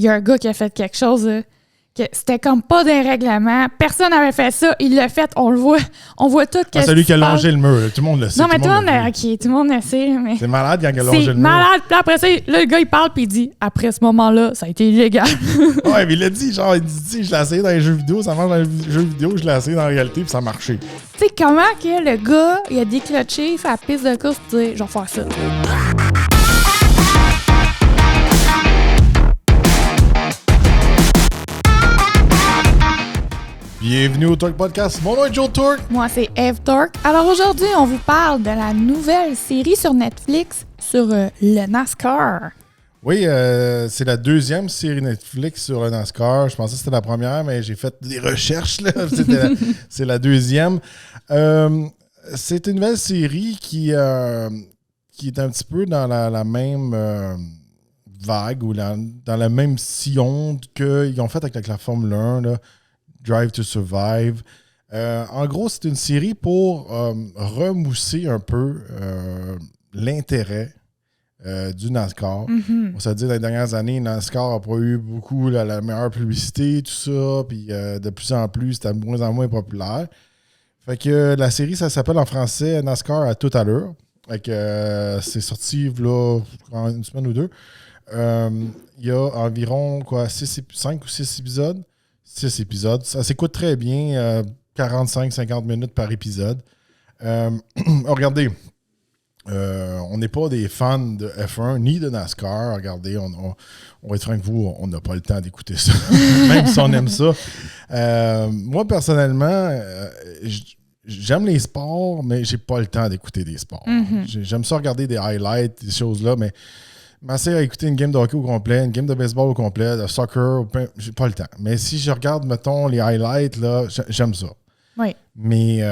y a un gars qui a fait quelque chose, là, que c'était comme pas d'un règlement. Personne n'avait fait ça. Il l'a fait. On le voit. On voit tout. C'est celui qui a longé le mur. Là. Tout le monde le sait. Non, mais tout le monde le sait. Mais c'est malade quand il a longé le mur. C'est malade. Puis après ça, là, le gars, il parle puis il dit, après ce moment-là, ça a été illégal. Ouais, mais il l'a dit. Genre, il dit, je l'ai essayé dans les jeux vidéo. Ça marche dans les jeux vidéo. Je l'ai essayé dans la réalité puis ça a marché. Tu sais, comment que le gars, il a déclenché sa piste de course pour dire, je vais faire ça. Bienvenue au Torque Podcast. Mon nom est Joe Torque. Moi, c'est Eve Torque. Alors aujourd'hui, on vous parle de la nouvelle série sur Netflix sur le NASCAR. Oui, c'est la deuxième série Netflix sur le NASCAR. Je pensais que c'était la première, mais j'ai fait des recherches. Là. C'est la deuxième. C'est une nouvelle série qui est un petit peu dans la même vague ou dans le même sillon qu'ils ont fait avec la Formule 1, là, Drive to Survive. En gros, c'est une série pour remousser un peu l'intérêt du NASCAR. Mm-hmm. On s'est dit, dans les dernières années, NASCAR n'a pas eu beaucoup la meilleure publicité, tout ça, puis de plus en plus, c'était de moins en moins populaire. Fait que la série, ça s'appelle en français NASCAR à toute allure. Fait que c'est sorti là, en une semaine ou deux. Il y a environ 5 ou 6 épisodes. 6 épisodes. Ça s'écoute très bien, 45-50 minutes par épisode. Regardez, on n'est pas des fans de F1 ni de NASCAR. Regardez, on va être franc avec vous, on n'a pas le temps d'écouter ça, même si on aime ça. Moi, personnellement, j'aime les sports, mais j'ai pas le temps d'écouter des sports. Mm-hmm. J'aime ça regarder des highlights, des choses-là, mais m'asseoir à écouter une game de hockey au complet, une game de baseball au complet, de soccer, j'ai pas le temps. Mais si je regarde, mettons, les highlights, là, j'aime ça. Oui. Mais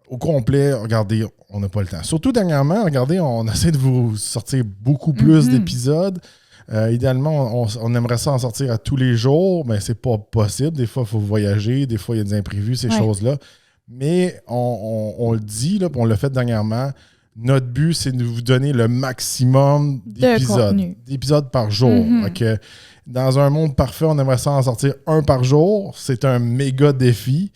au complet, regardez, on n'a pas le temps. Surtout dernièrement, regardez, on essaie de vous sortir beaucoup plus d'épisodes. Idéalement, on aimerait ça en sortir à tous les jours, mais c'est pas possible. Des fois, il faut voyager, des fois, il y a des imprévus, ces choses-là. Mais on le dit, là, on l'a fait dernièrement. Notre but, c'est de vous donner le maximum d'épisodes par jour. Mm-hmm. Dans un monde parfait, on aimerait ça en sortir un par jour. C'est un méga défi.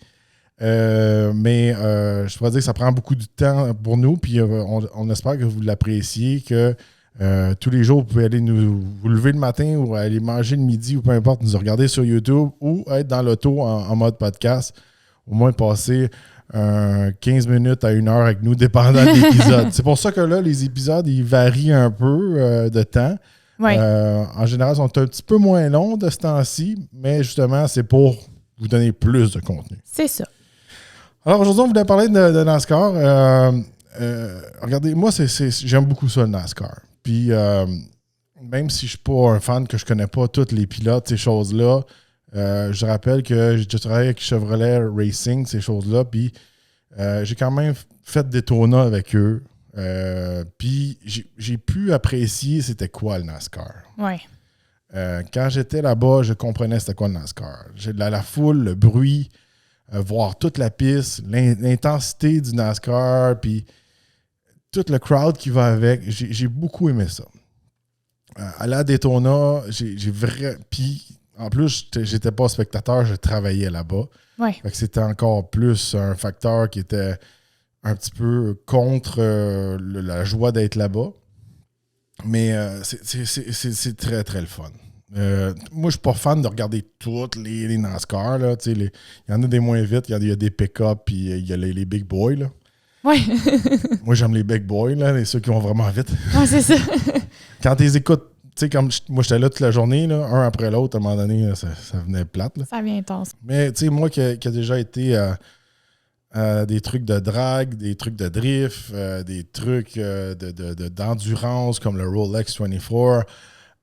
Mais je pourrais dire que ça prend beaucoup de temps pour nous. Puis on espère que vous l'appréciez, que tous les jours, vous pouvez aller vous lever le matin ou aller manger le midi ou peu importe, nous regarder sur YouTube ou être dans l'auto en mode podcast. Au moins passer 15 minutes à 1 heure avec nous, dépendant de l'épisode. C'est pour ça que là, les épisodes, ils varient un peu de temps. Ouais. En général, ils sont un petit peu moins longs de ce temps-ci, mais justement, c'est pour vous donner plus de contenu. C'est ça. Alors, aujourd'hui, on voulait parler de NASCAR. Regardez, moi, j'aime beaucoup ça, le NASCAR. Puis, même si je ne suis pas un fan, que je ne connais pas tous les pilotes, ces choses-là, je rappelle que j'ai travaillé avec Chevrolet Racing, ces choses-là, puis j'ai quand même fait Daytona avec eux. Puis j'ai pu apprécier c'était quoi le NASCAR. Ouais. Quand j'étais là-bas, je comprenais c'était quoi le NASCAR. La foule, le bruit, voir toute la piste, l'intensité du NASCAR, puis tout le crowd qui va avec. J'ai beaucoup aimé ça. Aller à Daytona, j'ai vraiment... Puis en plus, j'étais pas spectateur, je travaillais là-bas. Ouais. Fait que c'était encore plus un facteur qui était un petit peu contre la joie d'être là-bas. Mais c'est très, très le fun. Moi, je suis pas fan de regarder toutes les NASCAR. Il y en a des moins vite, il y a des pick-up, puis il y a les big boys. Là. Ouais. Moi, j'aime les big boys, là, ceux qui vont vraiment vite. Ouais, c'est ça. Quand tu les écoutes, tu sais, comme moi, j'étais là toute la journée, là, un après l'autre, à un moment donné, là, ça venait plate. Là. Ça vient intense. Mais, tu sais, moi qui a déjà été des trucs de drag, des trucs de drift, des trucs d'endurance comme le Rolex 24,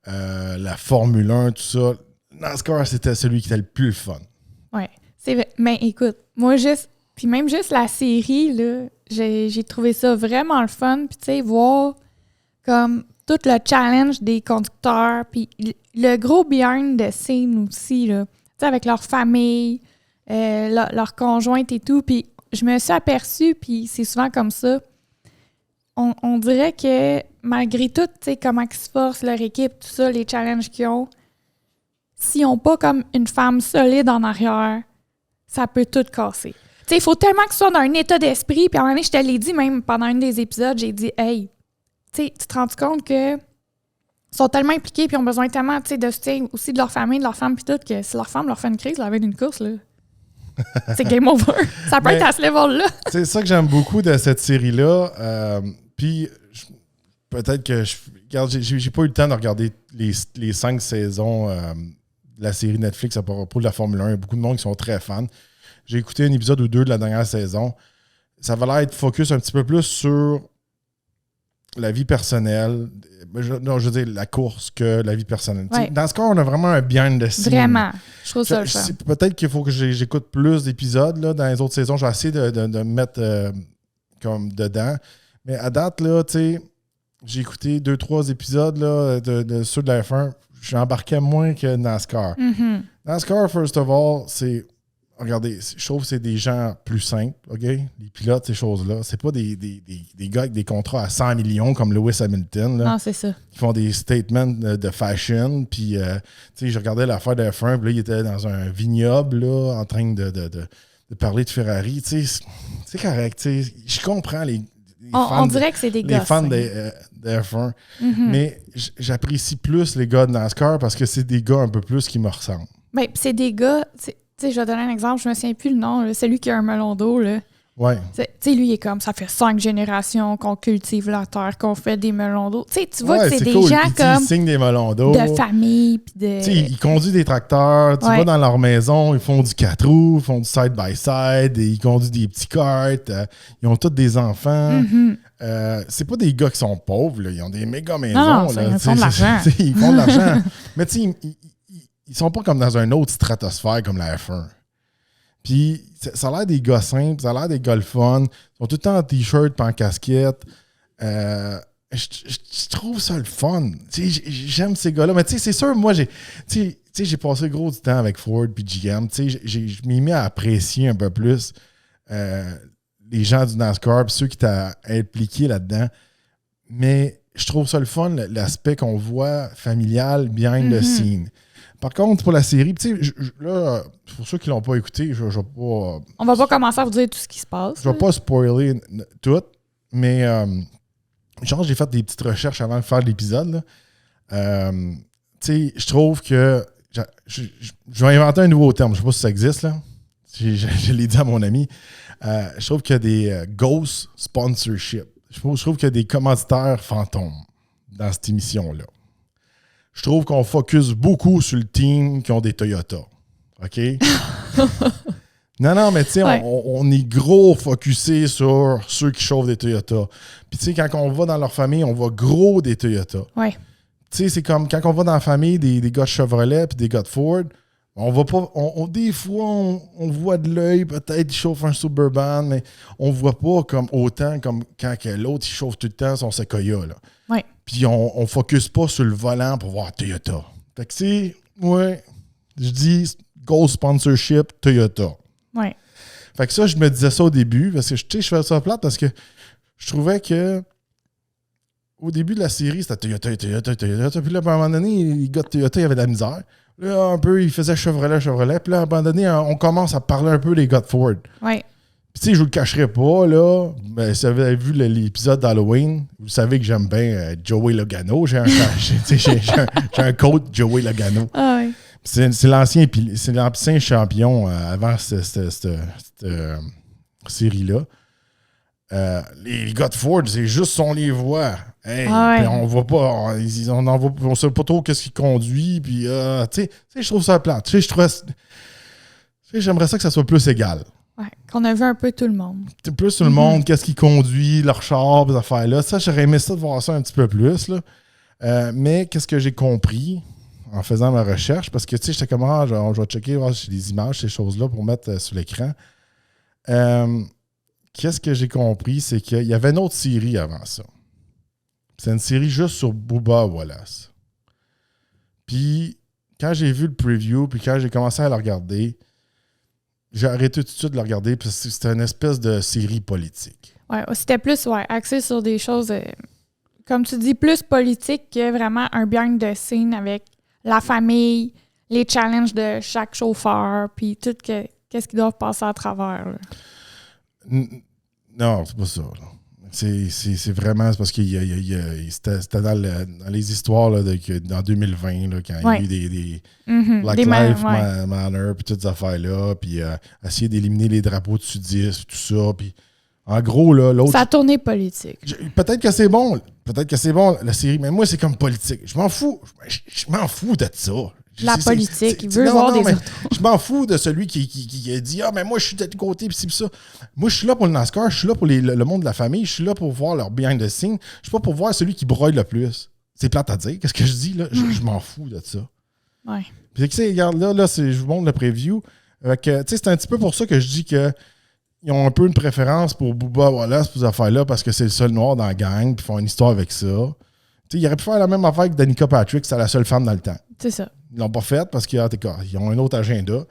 la Formule 1, tout ça, NASCAR, c'était celui qui était le plus fun. Oui. Mais écoute, moi, puis même juste la série, là, j'ai trouvé ça vraiment le fun. Puis, tu sais, voir comme tout le challenge des conducteurs, puis le gros behind the scene aussi, là, tu sais, avec leur famille, leur conjointe et tout. Puis je me suis aperçue, puis c'est souvent comme ça, on dirait que malgré tout, tu sais, comment ils se forcent, leur équipe, tout ça, les challenges qu'ils ont, s'ils n'ont pas comme une femme solide en arrière, ça peut tout casser. Tu sais, il faut tellement que tu sois dans un état d'esprit. Puis à un moment donné, je te l'ai dit, même pendant un des épisodes, j'ai dit, hey, tu sais, tu te rends compte que ils sont tellement impliqués puis ont besoin tellement, tu sais, de soutien aussi de leur famille, de leur femme puis tout, que si leur femme leur fait une crise la veille d'une course, là, c'est game over. Ça peut être à ce level-là. C'est ça que j'aime beaucoup de cette série-là. Puis peut-être que regarde, j'ai pas eu le temps de regarder les 5 saisons de la série Netflix à propos de la Formule 1. Il y a beaucoup de monde qui sont très fans. J'ai écouté un épisode ou 2 de la dernière saison. Ça va l'air être focus un petit peu plus sur la vie personnelle. Je veux dire la course que la vie personnelle. Ouais. Dans ce cas, on a vraiment un behind the scenes. Vraiment. Je trouve ça le fun. Peut-être qu'il faut que j'écoute plus d'épisodes là, dans les autres saisons. Je vais essayer de me mettre comme dedans. Mais à date, là, tu sais, j'ai écouté 2-3 épisodes là, de ceux de la F1. J'embarquais moins que NASCAR. Mm-hmm. NASCAR, first of all, c'est... Regardez, je trouve que c'est des gens plus simples, OK? Les pilotes, ces choses-là. C'est pas des gars avec des contrats à 100 millions comme Lewis Hamilton. Là, non, c'est ça. Qui font des statements de fashion. Puis, tu sais, je regardais l'affaire de F1, puis là, il était dans un vignoble, là, en train de parler de Ferrari. Tu sais, c'est correct. Tu sais, je comprends les fans. On dirait que c'est des gars. Les fans de F1. Mm-hmm. Mais j'apprécie plus les gars de NASCAR parce que c'est des gars un peu plus qui me ressemblent. Ben, c'est des gars... Tu sais, je vais donner un exemple, je me souviens plus le nom, là, celui qui a un melon d'eau, là. Ouais. Tu sais, lui, il est comme, ça fait 5 générations qu'on cultive la terre, qu'on fait des melons d'eau. Tu sais, tu vois que c'est des cool. gens comme... Ils signent des melons d'eau. De famille, puis de... Tu sais, ils conduisent des tracteurs, tu vas dans leur maison, ils font du 4 roues, ils font du side-by-side, ils conduisent des petits karts, ils ont tous des enfants. Mm-hmm. C'est pas des gars qui sont pauvres, là. Ils ont des méga maisons. Non, là. Ils font de l'argent. Ils font de l'argent. Mais tu sais, ils sont pas comme dans un autre stratosphère comme la F1. Puis, ça a l'air des gars simples, ça a l'air des gars le fun. Ils sont tout le temps en t-shirt pas en casquette. Je trouve ça le fun. J'aime ces gars-là. Mais tu sais, c'est sûr, moi, j'ai passé gros du temps avec Ford puis GM. Je m'y mets à apprécier un peu plus les gens du NASCAR puis ceux qui t'ont impliqué là-dedans. Mais je trouve ça le fun, l'aspect qu'on voit familial, behind the scene. Par contre, pour la série, tu sais, là, pour ceux qui ne l'ont pas écouté, je vais pas... On va pas commencer à vous dire tout ce qui se passe. Je vais pas spoiler tout, mais genre, j'ai fait des petites recherches avant de faire l'épisode. Tu sais, je trouve que... Je vais inventer un nouveau terme, je sais pas si ça existe, là. Je l'ai dit à mon ami. Je trouve qu'il y a des ghost sponsorship. Je trouve qu'il y a des commanditaires fantômes dans cette émission-là. Je trouve qu'on focus beaucoup sur le team qui ont des Toyota. OK? Non, mais tu sais, on est gros focusé sur ceux qui chauffent des Toyota. Puis tu sais, quand on va dans leur famille, on voit gros des Toyota. Ouais. Tu sais, c'est comme quand on va dans la famille des gars de Chevrolet puis des gars de Ford, on va pas. Des fois, on voit de l'œil, peut-être, il chauffe un Suburban, mais on voit pas comme autant comme quand l'autre, il chauffe tout le temps son Sequoia. Là. Ouais. Puis on focus pas sur le volant pour voir Toyota. Fait que c'est, je dis Gold Sponsorship Toyota. Ouais. Fait que ça, je me disais ça au début, parce que je fais ça plate parce que je trouvais que au début de la série, c'était Toyota. Puis là, à un moment donné, les gars de Toyota, ils avaient de la misère. Là, un peu, ils faisaient Chevrolet. Puis là, à un moment donné, on commence à parler un peu des gars de Ford. Ouais. Puis, tu sais, je vous le cacherai pas, là. Mais si vous avez vu l'épisode d'Halloween, vous savez que j'aime bien Joey Logano. J'ai un coach, Joey Logano. Ah ouais. C'est l'ancien champion avant cette série-là. Les gars de Ford, c'est juste on les voit. Hey, on voit pas, on sait pas trop qu'est-ce qu'il conduit. Puis, tu sais, je trouve ça plate. J'aimerais ça que ça soit plus égal. Ouais, qu'on a vu un peu tout le monde. Plus tout le monde, qu'est-ce qu'ils conduit, leur char, ces affaires-là. Ça, j'aurais aimé ça de voir ça un petit peu plus. Là. Mais qu'est-ce que j'ai compris en faisant ma recherche? Parce que, tu sais, j'étais comme, je vais checker, voir si j'ai des images, ces choses-là, pour mettre sur l'écran. Qu'est-ce que j'ai compris? C'est qu'il y avait une autre série avant ça. C'est une série juste sur Bubba Wallace. Puis, quand j'ai vu le preview, puis quand j'ai commencé à le regarder, j'ai arrêté tout de suite de le regarder parce que c'était une espèce de série politique. Ouais, c'était plus axé sur des choses, comme tu dis, plus politique que vraiment un behind the scene avec la famille, les challenges de chaque chauffeur, puis tout qu'est-ce qu'ils doivent passer à travers. Là. Non, c'est pas ça. Là. C'est vraiment parce que c'était dans les histoires là, en 2020, là, quand il y a eu des Black Lives Matter, puis toutes ces affaires-là, puis essayer d'éliminer les drapeaux de sudistes, tout ça. Puis en gros, là, l'autre. Ça a tourné politique. Peut-être que c'est bon, la série, mais moi, c'est comme politique. Je m'en fous. Je m'en fous de ça. La politique, il veut voir des autos. Je m'en fous de celui qui a dit « Ah, mais moi, je suis de l'autre côté, pis c'est pis ça. » Moi, je suis là pour le NASCAR, je suis là pour le monde de la famille, je suis là pour voir leur behind the scenes. Je suis pas pour voir celui qui broille le plus. C'est plate à dire. Qu'est-ce que je dis, là? Je m'en fous de ça. Ouais. Puis, tu sais, regarde, là je vous montre le preview. Tu sais, c'est un petit peu pour ça que je dis que ils ont un peu une préférence pour Bubba Wallace, pour ces affaires-là, parce que c'est le seul noir dans la gang, puis ils font une histoire avec ça. Tu sais, ils auraient pu faire la même affaire que Danica Patrick, c'est la seule femme dans le temps. C'est ça. Ils l'ont pas fait parce qu'ils ont un autre agenda.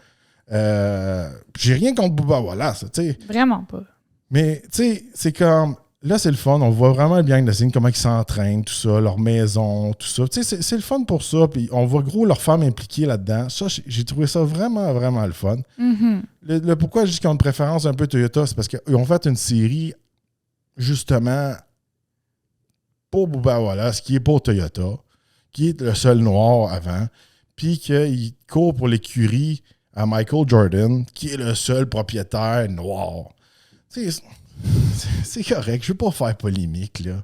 J'ai rien contre Bubba Wallace, tu sais. Vraiment pas. Mais, tu sais, c'est comme... Là, c'est le fun. On voit vraiment le behind the scenes, comment ils s'entraînent, tout ça, leur maison, tout ça. Tu sais, c'est le fun pour ça. Puis on voit gros leurs femmes impliquées là-dedans. Ça, j'ai trouvé ça vraiment, vraiment le fun. Mm-hmm. Le pourquoi je dis qu'ils ont une préférence un peu Toyota, c'est parce qu'ils ont fait une série, justement, pour Bubba Wallace, qui est pour Toyota, qui est le seul noir avant, puis qu'il court pour l'écurie à Michael Jordan, qui est le seul propriétaire noir. Tu sais, c'est correct, je veux pas faire polémique, là.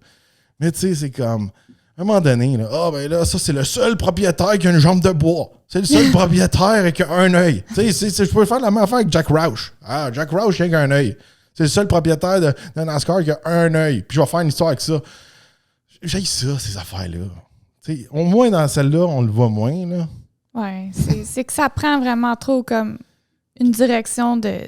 Mais tu sais, c'est comme, à un moment donné, là, ben là, ça, c'est le seul propriétaire qui a une jambe de bois. C'est le seul propriétaire qui a un œil. Tu sais, je peux faire la même affaire avec Jack Roush. Ah, Jack Roush, il a un œil. C'est le seul propriétaire de NASCAR qui a un œil. Puis je vais faire une histoire avec ça. J'haïs ça, ces affaires-là. T'sais, au moins, dans celle-là, on le voit moins, là. Ouais, c'est que ça prend vraiment trop comme une direction de...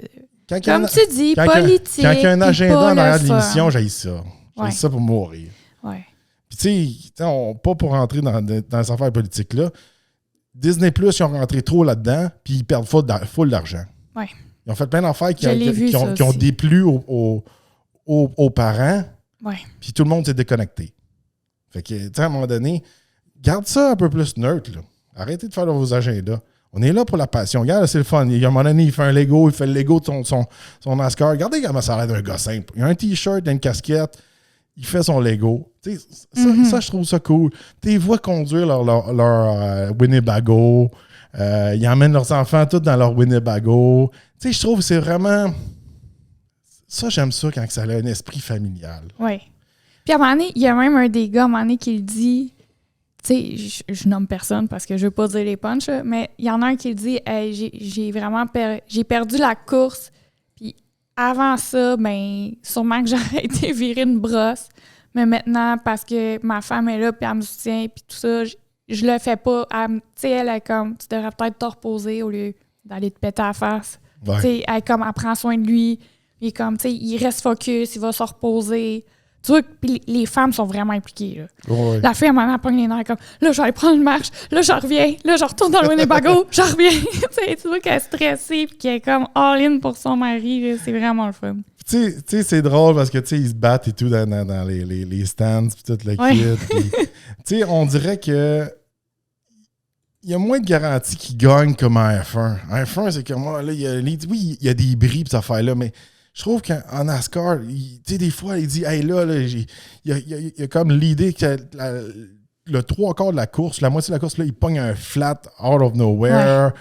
Comme tu dis, politique. Quand il y a un agenda en arrière de l'émission, j'haïs ça. Ouais. Ça pour mourir. Ouais. Puis tu sais, pas pour rentrer dans ces affaires politiques-là, Disney+, ils ont rentré trop là-dedans, puis ils perdent full d'argent. Ouais. Ils ont fait plein d'affaires qui ont déplu aux parents, ouais. Puis tout le monde s'est déconnecté. Fait que, tu sais, à un moment donné, garde ça un peu plus neutre, là. Arrêtez de faire vos agendas. On est là pour la passion. Regarde, là, c'est le fun. Il y a un moment donné, il fait un Lego, il fait le Lego de son NASCAR. Regardez comment ça a l'air d'un gars simple. Il a un T-shirt, une casquette, il fait son Lego. Ça, je trouve ça cool. Ils voient conduire leur Winnebago. Ils emmènent leurs enfants tous dans leur Winnebago. Je trouve que c'est vraiment... Ça, j'aime ça quand ça a un esprit familial. Oui. Puis à un moment donné, il y a même un des gars, à un moment donné, qui le dit... Tu sais, je nomme personne parce que je veux pas dire les punchs, mais il y en a un qui le dit hey, j'ai vraiment j'ai perdu la course. Puis avant ça, ben sûrement que j'aurais été virer une brosse. Mais maintenant, parce que ma femme est là, puis elle me soutient, puis tout ça, je le fais pas. Tu sais, elle est comme, tu devrais peut-être te reposer au lieu d'aller te péter à la face. Ouais. Tu sais, elle prend soin de lui. Il est comme, tu sais, il reste focus, il va se reposer. Tu vois, puis les femmes sont vraiment impliquées. Là. Ouais. La fille, à un moment, elle pogne les nerfs comme là, je vais aller prendre une marche, là, je reviens, là, je retourne dans le Winnebago, je reviens. Tu vois qu'elle est stressée puis qu'elle est comme all-in pour son mari. Là. C'est vraiment le fun. Tu sais, c'est drôle parce que tu sais, ils se battent et tout dans les stands puis tout le kit. Tu sais, on dirait que il y a moins de garanties qu'ils gagnent comme en F1. En F1, c'est comme là, il y a des bris pis cette affaire-là, mais je trouve qu'en NASCAR, tu sais, des fois, il dit hey là il y a comme l'idée que le 3/4 de la course, la moitié de la course, là, il pogne un flat out of nowhere,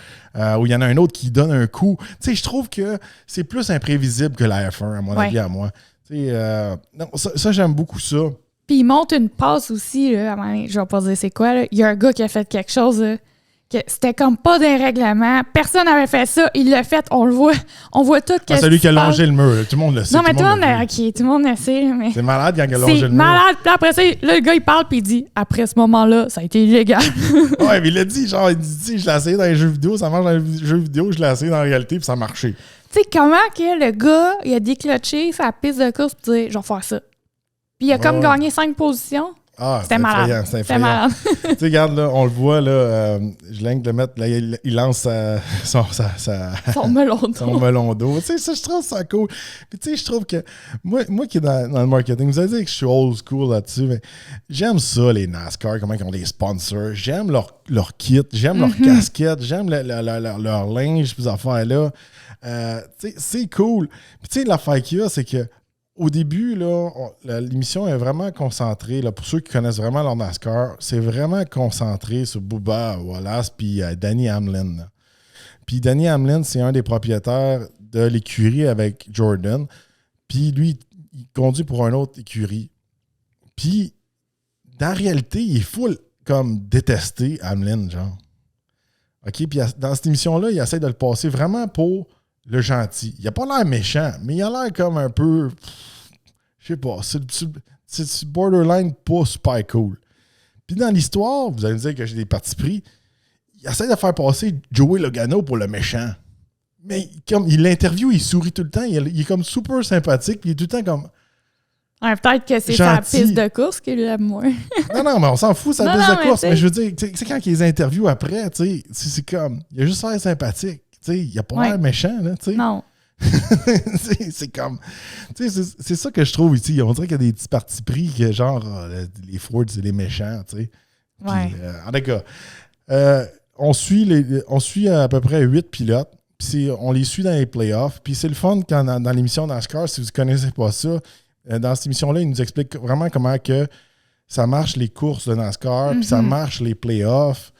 où il y en a un autre qui donne un coup. Tu sais, je trouve que c'est plus imprévisible que la F1, à mon avis, à moi. Tu sais, non, ça, j'aime beaucoup ça. Puis il monte une passe aussi, là, à un moment donné, je vais pas dire c'est quoi, là. Il y a un gars qui a fait quelque chose, là, que c'était comme pas d'un règlement. Personne n'avait fait ça. Il l'a fait, on le voit. On voit tout. Celui qui a longé le mur, tout le monde le sait. Non, mais tout le monde le sait. Mais c'est malade quand il a longé le mur. C'est malade. Puis après ça, là, le gars, il parle, puis il dit après ce moment-là, ça a été illégal. Ouais, mais il l'a dit, genre, il dit je l'ai essayé dans les jeux vidéo, ça marche dans les jeux vidéo, je l'ai essayé dans la réalité, puis ça a marché. Tu sais, comment que le gars, il a déclenché sa piste de course, puis dit je vais faire ça. Puis il a comme gagné 5 positions. Ah, C'était malade. C'est effrayant. Tu sais, regarde, là, on le voit, là, je viens de le mettre, là, il lance son melon d'eau. Son melon d'eau. Tu sais, ça, je trouve ça cool. Puis, tu sais, je trouve que, moi qui est dans le marketing, vous allez dire que je suis old school là-dessus, mais j'aime ça, les NASCAR, comment ils ont des sponsors. J'aime leur kit, j'aime leur casquette, j'aime leur linge, ces affaires-là. Tu sais, c'est cool. Puis, tu sais, l'affaire qu'il y a, c'est que, au début, là, l'émission est vraiment concentrée. Là, pour ceux qui connaissent vraiment leur NASCAR, c'est vraiment concentré sur Bubba Wallace puis Denny Hamlin. Là. Puis Denny Hamlin, c'est un des propriétaires de l'écurie avec Jordan. Puis lui, il conduit pour une autre écurie. Puis, dans la réalité, il est full comme détesté Hamlin, genre. OK? Puis dans cette émission-là, il essaie de le passer vraiment pour le gentil. Il a pas l'air méchant, mais il a l'air comme un peu... Je sais pas, c'est borderline pas super cool. Puis dans l'histoire, vous allez me dire que j'ai des partis pris, il essaie de faire passer Joey Logano pour le méchant. Mais comme il l'interviewe, il sourit tout le temps, il est comme super sympathique, puis il est tout le temps comme... Ouais, peut-être que c'est sa piste de course qu'il aime moins. non, mais on s'en fout, sa piste de course. Mais je veux dire, tu sais, quand il les interviewe après, tu sais, c'est comme... Il a juste l'air sympathique. T'sais, il a pas l'air méchant, là, tu sais. Non. c'est comme... C'est ça que je trouve ici. On dirait qu'il y a des petits partis pris que genre, les Ford, c'est les méchants, tu sais. Ouais. En tout cas, on suit à peu près 8 pilotes. Puis on les suit dans les playoffs. Puis c'est le fun quand dans l'émission NASCAR, si vous ne connaissez pas ça, dans cette émission-là, il nous explique vraiment comment que ça marche les courses de NASCAR, puis ça marche les playoffs.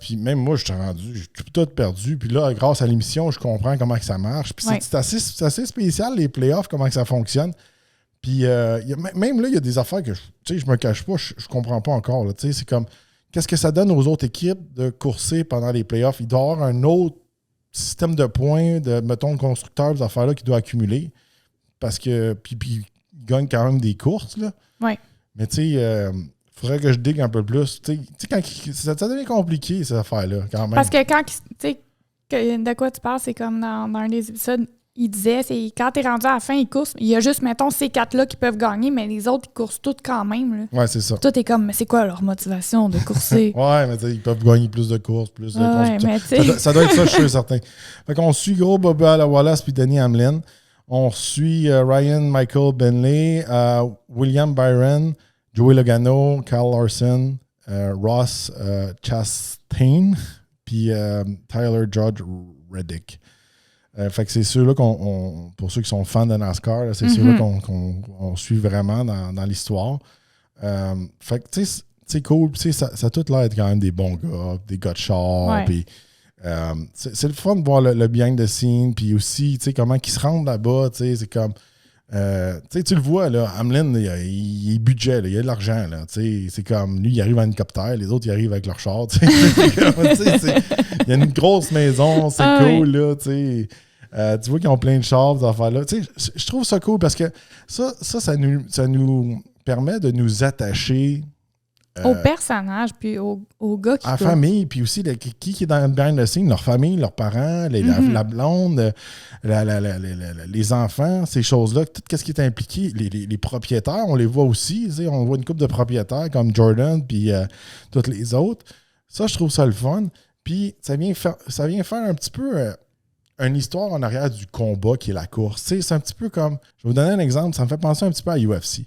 Puis même moi, je suis rendu, j'ai tout perdu. Puis là, grâce à l'émission, je comprends comment que ça marche. Puis c'est assez spécial, les playoffs, comment que ça fonctionne. Puis même là, il y a des affaires que je me cache pas, je comprends pas encore. Là, c'est comme, qu'est-ce que ça donne aux autres équipes de courser pendant les playoffs? Il doit y avoir un autre système de points, de, mettons, le constructeur, des affaires-là qu'il doit accumuler. Parce que, puis il gagne quand même des courses, là. Oui. Mais tu sais... faudrait que je digue un peu plus. Tu sais, quand ça devient compliqué, ces affaires-là, quand même. Parce que quand, tu sais, de quoi tu parles, c'est comme dans un des épisodes, il disait, c'est quand t'es rendu à la fin, ils coursent, il y a juste, mettons, ces 4-là qui peuvent gagner, mais les autres, ils coursent toutes quand même. Là. Ouais, c'est ça. Tout est comme, mais c'est quoi leur motivation de courser? Ouais, mais tu sais, ils peuvent gagner plus de courses, plus de mais ça doit être ça, je suis certain. Fait qu'on suit gros Bubba Wallace puis Denny Hamlin. On suit Ryan Michael Bentley, William Byron, Joey Logano, Kyle Larson, Ross Chastain, puis Tyler Judge Reddick. Fait que c'est ceux-là pour ceux qui sont fans de NASCAR, là, c'est ceux-là qu'on suit vraiment dans l'histoire. Fait que tu sais, c'est cool. Ça a tout l'air d'être quand même des bons gars, des gars de char. Puis c'est le fun de voir le behind the scene. Puis aussi, tu sais, comment ils se rendent là-bas. Tu sais, c'est comme... tu le vois, là, Hamlin, il est budget, là, il a de l'argent. Là, c'est comme, lui, il arrive en hélicoptère, les autres, ils arrivent avec leur char. Il y a une grosse maison, c'est cool. Là, tu vois qu'ils ont plein de chars, ces affaires-là. Je trouve ça cool parce que ça nous permet de nous attacher aux personnages, puis aux gars qui à la famille, puis aussi qui est dans le behind the scene, leur famille, leurs parents, la blonde, les enfants, ces choses-là, tout ce qui est impliqué. Les propriétaires, on les voit aussi. On voit une couple de propriétaires comme Jordan, puis tous les autres. Ça, je trouve ça le fun. Puis ça vient faire un petit peu une histoire en arrière du combat qui est la course. C'est un petit peu comme... Je vais vous donner un exemple. Ça me fait penser un petit peu à UFC.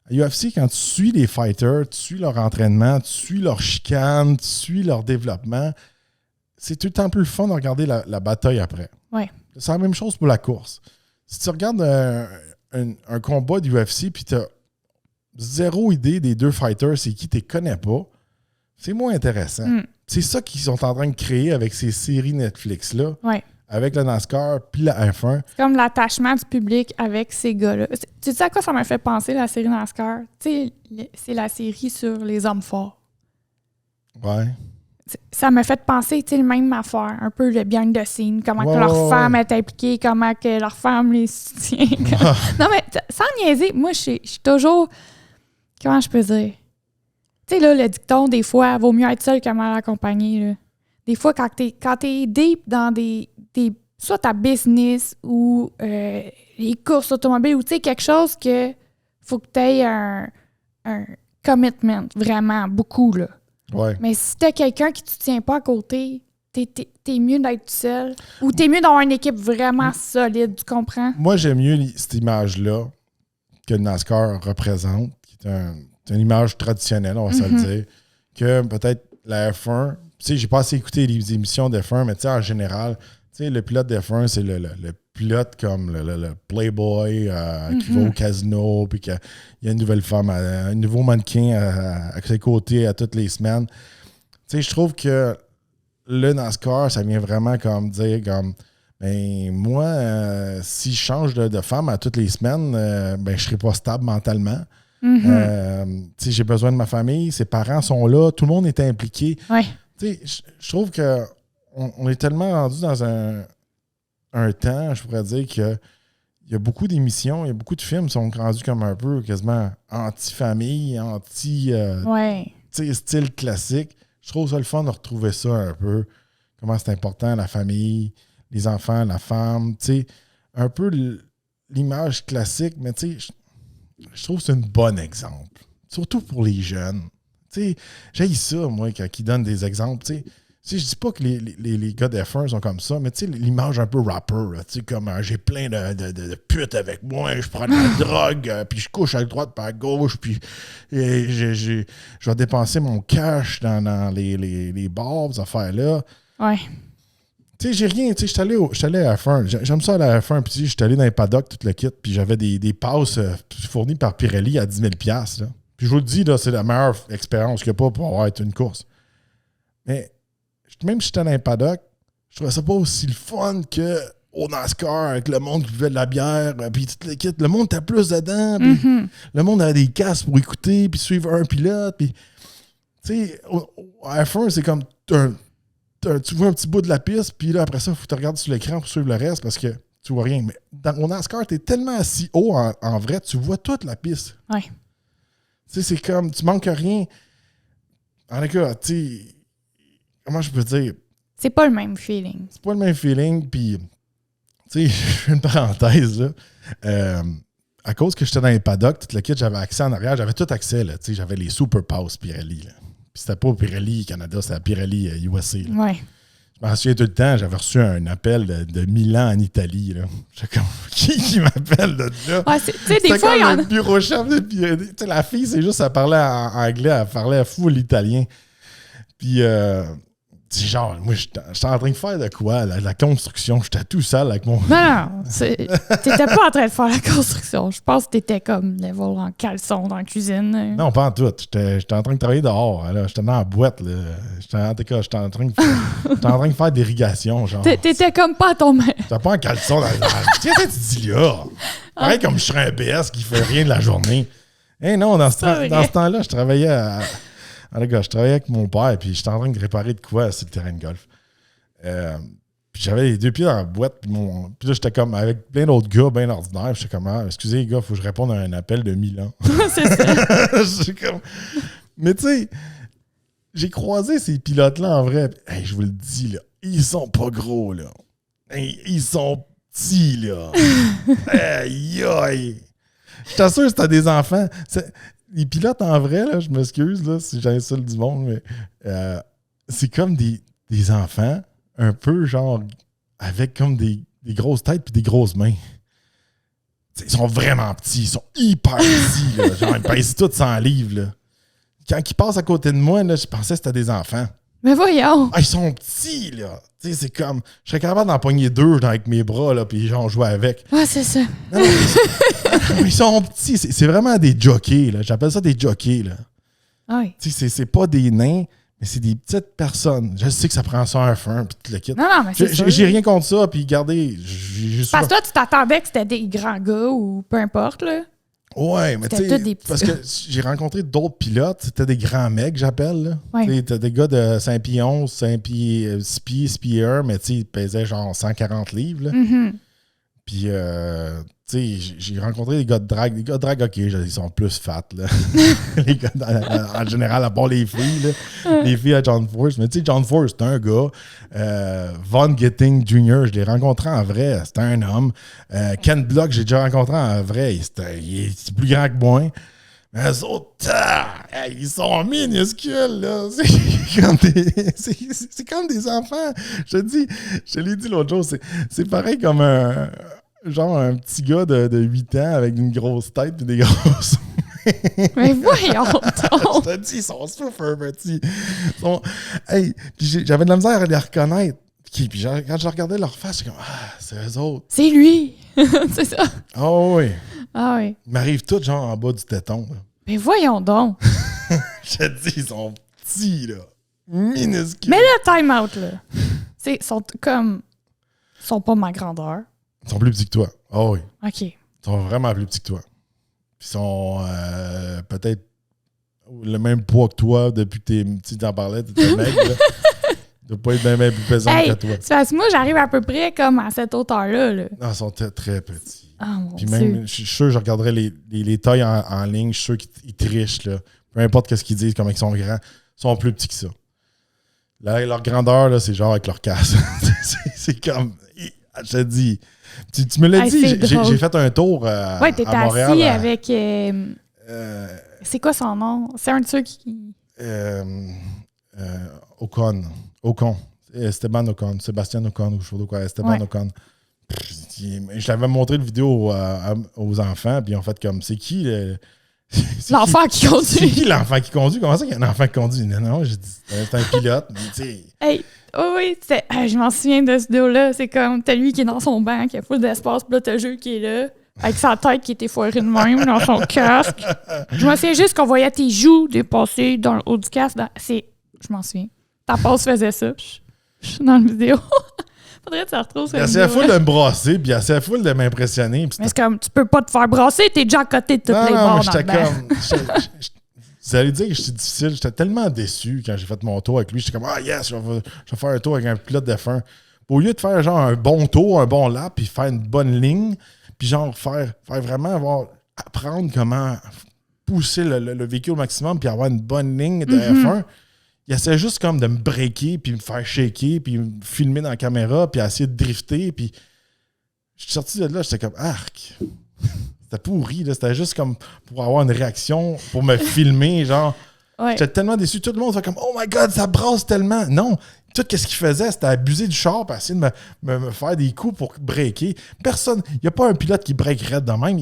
À UFC, quand tu suis les fighters, tu suis leur entraînement, tu suis leur chicane, tu suis leur développement, c'est tout le temps plus le fun de regarder la bataille après. Ouais. C'est la même chose pour la course. Si tu regardes un combat d'UFC puis tu as zéro idée des deux fighters, c'est qui tu ne connais pas, c'est moins intéressant. C'est ça qu'ils sont en train de créer avec ces séries Netflix-là. Ouais. Avec le NASCAR puis la F1. C'est comme l'attachement du public avec ces gars-là. Tu sais à quoi ça m'a fait penser, la série NASCAR? Tu sais, c'est la série sur les hommes forts. Ouais. Ça m'a fait penser, tu sais, le même affaire. Un peu le behind the scene, comment que leur femme est impliquée, comment que leur femme les soutient. Non, mais sans niaiser, moi, je suis toujours... Comment je peux dire? Tu sais, là, le dicton, des fois, vaut mieux être seul que mal accompagné, là. Des fois, quand t'es deep dans soit ta business ou les courses automobiles ou tu sais, quelque chose que faut que tu aies commitment, vraiment, beaucoup, là. Ouais. Mais si t'as quelqu'un qui te tient pas à côté, t'es mieux d'être seul. Ou t'es mieux d'avoir une équipe vraiment solide, tu comprends? Moi, j'aime mieux cette image-là que le NASCAR représente, qui est une image traditionnelle, on va se le dire, que peut-être la F1. Tu sais, j'ai pas assez écouté les émissions de F1, mais tu sais, en général, tu sais, le pilote de F1, c'est le pilote comme le playboy qui va au casino, puis qu'il y a une nouvelle femme, un nouveau mannequin à ses côtés à toutes les semaines. Tu sais, je trouve que le NASCAR, ça vient vraiment comme dire comme ben moi, si je change de femme à toutes les semaines, ben je serai pas stable mentalement. Tu sais, j'ai besoin de ma famille, ses parents sont là, tout le monde est impliqué. Ouais. Tu sais, je trouve que on est tellement rendu dans un temps, je pourrais dire que il y a beaucoup d'émissions, il y a beaucoup de films qui sont rendus comme un peu quasiment anti-famille, Ouais. style classique. Je trouve ça le fun de retrouver ça un peu. Comment c'est important, la famille, les enfants, la femme. Tu sais, un peu l'image classique, mais tu sais, je trouve que c'est un bon exemple. Surtout pour les jeunes. Tu sais, j'haïs ça, moi, quand ils donnent des exemples. Tu sais, je dis pas que les gars de F1 sont comme ça, mais tu sais, l'image un peu rapper, tu sais, comme j'ai plein de putes avec moi, je prends de la drogue, puis je couche à droite pas à gauche, puis je vais dépenser mon cash dans les bars, ces affaires-là. Ouais. Tu sais, j'ai rien, tu sais, je suis allé à F1, j'aime ça à la F1, puis je suis allé dans les paddocks, tout le kit, puis j'avais des passes fournies par Pirelli à 10 000 $, là. Puis je vous le dis, là, c'est la meilleure expérience qu'il n'y a pas pour avoir été une course. Mais même si j'étais dans un paddock, je trouvais ça pas aussi le fun qu'au NASCAR avec le monde qui buvait de la bière, puis tout le kit. Le monde était plus dedans, puis le monde avait des casques pour écouter, puis suivre un pilote. Puis, tu sais, à F1, c'est comme tu vois un petit bout de la piste, puis là, après ça, il faut que tu regardes sur l'écran pour suivre le reste parce que tu vois rien. Mais au NASCAR, tu es tellement assis haut en vrai, tu vois toute la piste. Ouais. Tu sais, c'est comme, tu manques rien. En tout cas, tu sais, comment je peux dire? C'est pas le même feeling. C'est pas le même feeling, puis, tu sais, je fais une parenthèse, là. À cause que j'étais dans les paddocks, tout le kit, j'avais accès en arrière, j'avais tout accès, là, tu sais, j'avais les Super Pass Pirelli, là. Puis c'était pas Pirelli Canada, c'était Pirelli USA, là. Ouais. Je m'en souviens tout le temps, j'avais reçu un appel de Milan en Italie, là. J'étais comme, qui m'appelle de là? Ouais, tu sais, des fois, il y en a. Le bureau chef de Pirelli. Tu sais, la fille, c'est juste, elle parlait en anglais, elle parlait full italien. Puis, c'est genre, moi, j'étais en train de faire de quoi? La construction. J'étais tout seul avec mon. Non, t'étais pas en train de faire la construction. Je pense que t'étais comme level en caleçon dans la cuisine. Non, pas en tout. J'étais en train de travailler dehors. Là. J'étais dans la boîte. Là. En tout cas, j'étais en train de faire d'irrigation. Genre. T'étais comme pas à ton main. J'étais pas en caleçon dans qu'est-ce que tu dis là? Pareil comme je serais un BS qui fait rien de la journée. Non, dans ce temps-là, je travaillais je travaillais avec mon père, puis j'étais en train de réparer de quoi sur le terrain de golf. Puis j'avais les deux pieds dans la boîte, puis là, j'étais comme avec plein d'autres gars bien ordinaires. J'étais comme, excusez les gars, il faut que je réponde à un appel de Milan. C'est ça. Comme... Mais tu sais, j'ai croisé ces pilotes-là en vrai. Hey, je vous le dis, là, ils sont pas gros, là. Hey, ils sont petits, là. Aïe, aïe. Je t'assure que c'était des enfants. Les pilotes, en vrai, là, je m'excuse là, si j'insulte du monde, mais c'est comme des enfants, un peu genre avec comme des grosses têtes puis des grosses mains. T'sais, ils sont vraiment petits, ils sont hyper petits. Là, genre, ils pèsent tous 100 livres. Là. Quand ils passent à côté de moi, là, je pensais que c'était des enfants. Mais voyons! Ils sont petits, là. T'sais, c'est comme... Je serais capable d'en pogner deux avec mes bras, là, puis j'en jouais avec. Ouais, c'est ça. Non, ils sont petits. C'est vraiment des jockeys, là. J'appelle ça des jockeys, là. Ouais. C'est pas des nains, mais c'est des petites personnes. Je sais que ça prend ça un fin, puis tout le kit. Non, mais c'est sûr. J'ai rien contre ça, puis regardez... Parce que toi, tu t'attendais que c'était des grands gars ou peu importe, là. Ouais, mais tu sais, parce que j'ai rencontré d'autres pilotes, c'était des grands mecs, j'appelle. Là. Ouais. T'as des gars de 5 pieds 11, 5 pieds 6 pieds, 6 pieds 1, mais tu sais, ils pesaient genre 140 livres. Là. Mm-hmm. Puis, tu sais, j'ai rencontré des gars de drague. Les gars de drague, OK, ils sont plus fat, là. Les gars, en général, à part les filles, là. Les filles à John Force. Mais tu sais, John Force, c'est un gars. Von Gitting Jr., je l'ai rencontré en vrai. C'était un homme. Ken Block, j'ai déjà rencontré en vrai. Il est plus grand que moi. Eux autres, ils sont minuscules, là. C'est comme des enfants. Je l'ai dit l'autre jour, c'est pareil comme un petit gars de 8 ans avec une grosse tête et des grosses Mais voyons donc! Je te dis, ils sont super petits. Hey, j'avais de la misère à les reconnaître. Puis quand je regardais leur face, j'étais comme, c'est eux autres. C'est lui! C'est ça. Ah oui. Ah oui. Ils m'arrivent tous genre en bas du téton. Là. Mais voyons donc! Je te dis, ils sont petits, là. Minuscules. Mais le time-out, là. Ils sont pas ma grandeur. Ils sont plus petits que toi. Ah oui. OK. Ils sont vraiment plus petits que toi. Ils sont peut-être le même poids que toi depuis que tu t'en parlais, tu étais maigre. Ils doivent pas être bien plus pesants que toi. C'est parce que moi, j'arrive à peu près comme à cette hauteur-là. Là. Non, ils sont très petits. Ah, mon Puis Dieu. même, je suis sûr, je regarderais les tailles en ligne, je suis sûr qu'ils trichent. Là. Peu importe ce qu'ils disent, comment ils sont grands, ils sont plus petits que ça. Là, leur grandeur, là, c'est genre avec leur casse. c'est comme... Je te dis... Tu me l'as dit, j'ai fait un tour à Montréal. T'étais assis avec... c'est quoi son nom? C'est un de ceux qui... Ocon. Esteban Ocon. Sébastien Ocon, ou je sais pas quoi. Esteban Ocon. Je l'avais montré une vidéo aux enfants, puis ils ont fait comme, c'est qui l'enfant qui conduit? C'est qui l'enfant qui conduit? Comment ça qu'il y a un enfant qui conduit? Non, j'ai dit, c'est un pilote. Hey, oui, je m'en souviens de cette vidéo-là. C'est comme, t'as lui qui est dans son banc, qui a full d'espace, puis là, t'as le jeu qui est là, avec sa tête qui était foirée de même, dans son casque. Je me souviens juste qu'on voyait tes joues dépasser dans le haut du casque. Je m'en souviens. Ta passe faisait ça. Je suis dans la vidéo. Faudrait que tu retrouves cette vidéo. Il a assez full de me brasser, puis il a assez full de m'impressionner. Mais c'est comme, tu peux pas te faire brasser, t'es déjà à côté de toutes les barres dans le banc. Vous allez dire que j'étais difficile. J'étais tellement déçu quand j'ai fait mon tour avec lui. J'étais comme, yes, je vais faire un tour avec un pilote de F1. Au lieu de faire genre un bon tour, un bon lap, puis faire une bonne ligne, puis genre faire vraiment apprendre comment pousser le véhicule au maximum, puis avoir une bonne ligne de F1, il essaie juste comme de me breaker, puis me faire shaker, puis me filmer dans la caméra, puis essayer de drifter, puis je suis sorti de là, j'étais comme, arc. C'était pourri, là. C'était juste comme pour avoir une réaction, pour me filmer, genre. Ouais. J'étais tellement déçu. Tout le monde fait comme, oh my God, ça brasse tellement. Non, tout ce qu'il faisait, c'était abuser du char, pour essayer de me faire des coups pour breaker. Personne, il n'y a pas un pilote qui breakerait de même.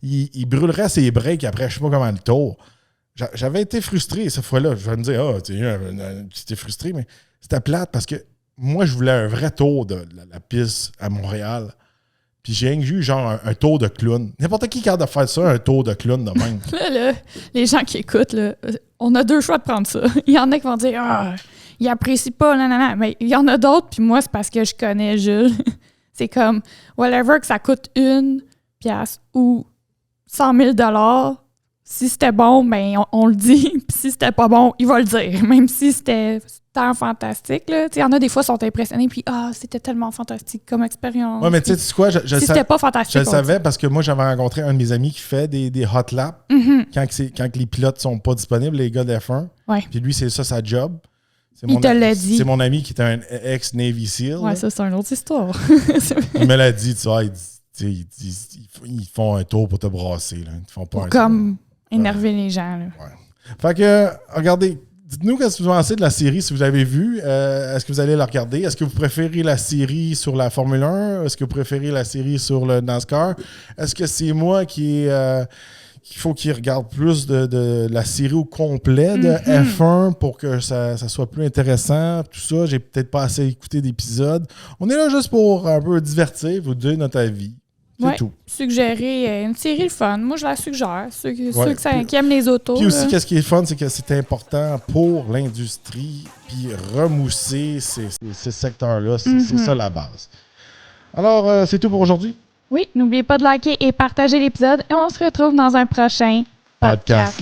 Il brûlerait ses breaks après, je sais pas comment le tour. J'avais été frustré cette fois-là. Je vais me dire, tu étais frustré, mais c'était plate parce que moi, je voulais un vrai tour de la piste à Montréal. Puis j'ai eu genre un tour de clown. N'importe qui est capable de faire ça, un tour de clown de même. Là, les gens qui écoutent, là, on a deux choix de prendre ça. Il y en a qui vont dire « ils apprécient pas, non. » Mais il y en a d'autres, puis moi, c'est parce que je connais Jules. C'est comme, whatever que ça coûte 1 piastre ou 100 000 $, si c'était bon, ben on le dit. Puis si c'était pas bon, il va le dire. Même si c'était tant fantastique. Il y en a des fois qui sont impressionnés. Puis c'était tellement fantastique comme expérience. Oui, mais tu sais quoi? Si c'était pas fantastique. Je le savais parce que moi, j'avais rencontré un de mes amis qui fait des hot laps quand les pilotes sont pas disponibles, les gars de F1. Ouais. Puis lui, c'est ça sa job. Il te l'a dit. C'est mon ami qui était un ex-Navy SEAL. Ouais, ça, c'est une autre histoire. Il me l'a dit, tu vois. Ils font un tour pour te brasser. Là. Ils font pas pour comme énerver les gens. Là. Ouais. Fait que, regardez, dites-nous qu'est-ce que vous pensez de la série si vous l'avez vue. Est-ce que vous allez la regarder? Est-ce que vous préférez la série sur la Formule 1? Est-ce que vous préférez la série sur le NASCAR? Est-ce que c'est moi qu'il faut qu'il regarde plus de la série au complet de F1 pour que ça soit plus intéressant? Tout ça, j'ai peut-être pas assez écouté d'épisodes. On est là juste pour un peu divertir, vous dire notre avis. C'est tout. Suggérer une série le fun. Moi, je la suggère. Ceux qui aiment les autos. Puis aussi, qu'est-ce qui est fun, c'est que c'est important pour l'industrie, puis remousser ces secteurs-là. C'est ça la base. Alors, c'est tout pour aujourd'hui? Oui, n'oubliez pas de liker et partager l'épisode. Et on se retrouve dans un prochain podcast.